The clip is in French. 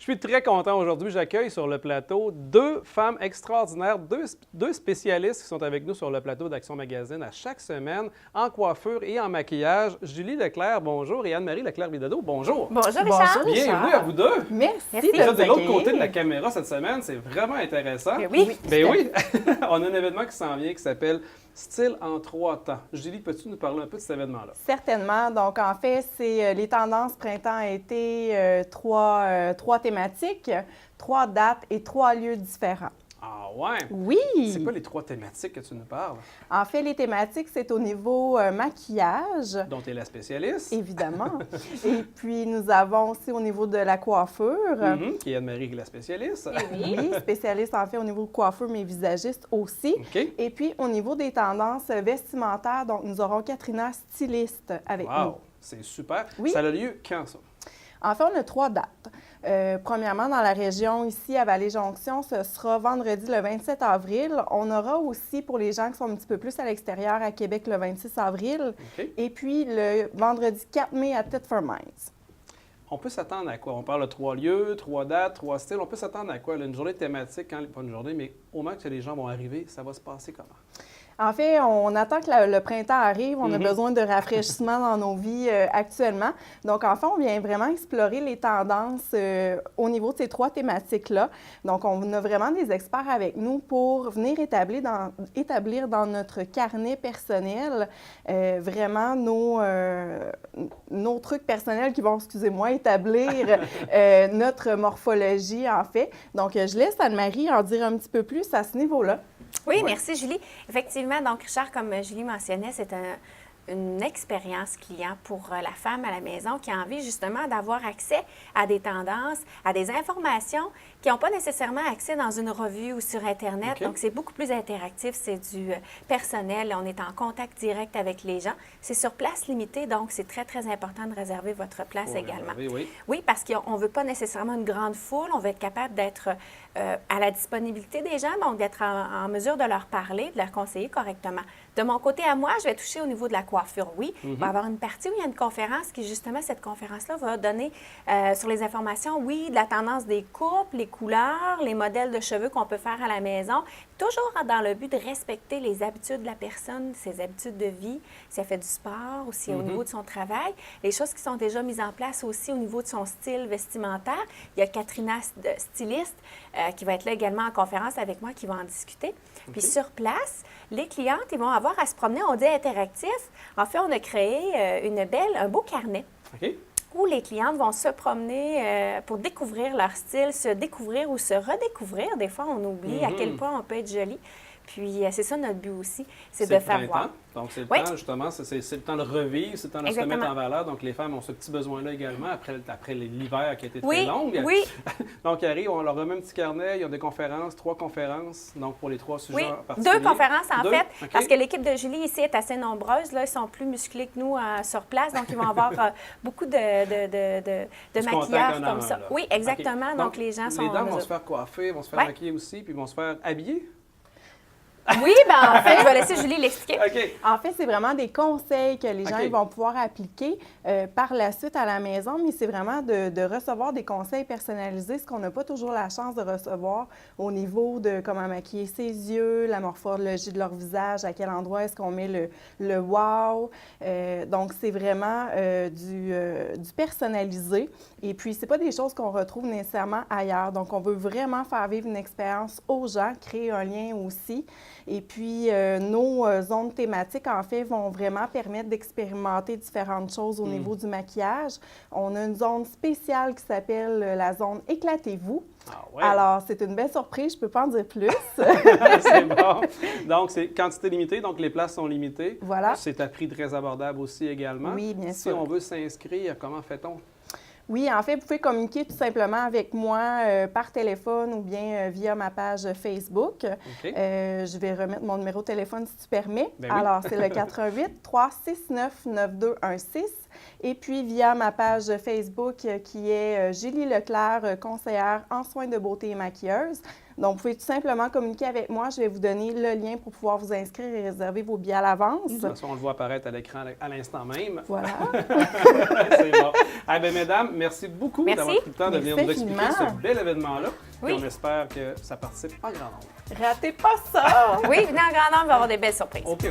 Je suis très content aujourd'hui. J'accueille sur le plateau deux femmes extraordinaires, deux spécialistes qui sont avec nous sur le plateau d'Action Magazine à chaque semaine en coiffure et en maquillage. Julie Leclerc, bonjour, et Anne-Marie Leclerc-Vidado, bonjour. Bonjour, Richard. Bienvenue à vous deux. Merci Vous êtes de l'autre côté de la caméra cette semaine, c'est vraiment intéressant. Oui. Ben oui, on a un événement qui s'en vient qui s'appelle Style en 3 temps. Julie, peux-tu nous parler un peu de cet événement-là? Certainement. Donc, en fait, c'est les tendances printemps-été, trois thématiques, 3 dates et 3 lieux différents. Ah ouais? Oui! C'est quoi les 3 thématiques que tu nous parles? En fait, les thématiques, c'est au niveau maquillage. Dont tu es la spécialiste. Évidemment. Et puis, nous avons aussi au niveau de la coiffure. Qui est Anne-Marie, qui est la spécialiste. Oui, spécialiste en fait au niveau de coiffure, mais visagiste aussi. OK. Et puis, au niveau des tendances vestimentaires, donc nous aurons Katrina, styliste, avec nous. Wow! C'est super. Oui. Ça a lieu quand, ça? En fait, on a 3 dates. Premièrement, dans la région ici, à Vallée-Jonction, ce sera vendredi le 27 avril. On aura aussi, pour les gens qui sont un petit peu plus à l'extérieur, à Québec, le 26 avril. OK. Et puis, le vendredi 4 mai à Thetford Mines. On peut s'attendre à quoi? On parle de 3 lieux, 3 dates, 3 styles. On peut s'attendre à quoi? Là, une journée thématique, pas une journée, mais au moment que les gens vont arriver, ça va se passer comment? En fait, on attend que le printemps arrive. On a besoin de rafraîchissement dans nos vies actuellement. Donc, en fait, on vient vraiment explorer les tendances au niveau de ces 3 thématiques-là. Donc, on a vraiment des experts avec nous pour venir établir dans notre carnet personnel vraiment nos trucs personnels qui vont, excusez-moi, établir notre morphologie, en fait. Donc, je laisse Anne-Marie en dire un petit peu plus à ce niveau-là. Oui, merci Julie. Effectivement, donc Richard, comme Julie mentionnait, c'est une expérience client pour la femme à la maison qui a envie justement d'avoir accès à des tendances, à des informations qui n'ont pas nécessairement accès dans une revue ou sur Internet. Okay. Donc, c'est beaucoup plus interactif, c'est du personnel, on est en contact direct avec les gens. C'est sur place limitée, donc c'est très, très important de réserver votre place également. Oui, parce qu'on ne veut pas nécessairement une grande foule, on veut être capable d'être à la disponibilité des gens, donc d'être en mesure de leur parler, de leur conseiller correctement. De mon côté à moi, je vais toucher au niveau de la coiffure, oui. Il va y avoir une partie où il y a une conférence qui, justement, cette conférence-là va donner sur les informations, oui, de la tendance des coupes, les couleurs, les modèles de cheveux qu'on peut faire à la maison, toujours dans le but de respecter les habitudes de la personne, ses habitudes de vie, si elle fait du sport ou si au niveau de son travail, les choses qui sont déjà mises en place aussi au niveau de son style vestimentaire. Il y a Katrina, styliste, qui va être là également en conférence avec moi, qui va en discuter. Puis sur place, les clientes, ils vont avoir à se promener, on dit interactif. En fait, on a créé un beau carnet. Où les clientes vont se promener pour découvrir leur style, se découvrir ou se redécouvrir. Des fois, on oublie à quel point on peut être jolie. Puis, c'est ça notre but aussi, c'est de faire voir. Donc, c'est le temps, justement, c'est le temps de revivre, c'est le temps de se remettre en valeur. Donc, les femmes ont ce petit besoin-là également après l'hiver qui a été très long. Oui. Donc, ils arrivent, on leur remet un petit carnet, ils ont des conférences, 3 conférences, donc pour les 3 sujets en particulier. 2 conférences, en fait, parce que l'équipe de Julie ici est assez nombreuse. Là, ils sont plus musclés que nous sur place, donc ils vont avoir beaucoup de maquillage comme ça. Là. Oui, exactement. Donc, les gens sont... Les dames vont se faire coiffer, vont se faire maquiller aussi, puis vont se faire habiller. Oui, bien, en fait, je vais laisser Julie l'expliquer. En fait, c'est vraiment des conseils que les gens ils vont pouvoir appliquer par la suite à la maison, mais c'est vraiment de recevoir des conseils personnalisés, ce qu'on n'a pas toujours la chance de recevoir au niveau de comment maquiller ses yeux, la morphologie de leur visage, à quel endroit est-ce qu'on met le wow. Donc, c'est vraiment du personnalisé. Et puis, c'est pas des choses qu'on retrouve nécessairement ailleurs. Donc, on veut vraiment faire vivre une expérience aux gens, créer un lien aussi. Et puis, nos zones thématiques, en fait, vont vraiment permettre d'expérimenter différentes choses au niveau du maquillage. On a une zone spéciale qui s'appelle la zone « Éclatez-vous ». Alors, c'est une belle surprise, je ne peux pas en dire plus. C'est bon. Donc, c'est quantité limitée, donc les places sont limitées. Voilà. C'est à prix très abordable aussi également. Oui, bien sûr. Si on veut s'inscrire, comment fait-on? Oui, en fait, vous pouvez communiquer tout simplement avec moi par téléphone ou bien via ma page Facebook. Je vais remettre mon numéro de téléphone si tu permets. Alors, c'est le 88-369-9216. Et puis, via ma page Facebook qui est Julie Leclerc, conseillère en soins de beauté et maquilleuse. Donc, vous pouvez tout simplement communiquer avec moi. Je vais vous donner le lien pour pouvoir vous inscrire et réserver vos billets à l'avance. De toute façon, on le voit apparaître à l'écran à l'instant même. Voilà. C'est bon. Ah bien, mesdames, merci beaucoup d'avoir pris le temps de venir nous expliquer ce bel événement-là. Oui. Et on espère que ça participe en grand nombre. Ratez pas ça! Oui, venez en grand nombre, il va y avoir des belles surprises. OK, oui.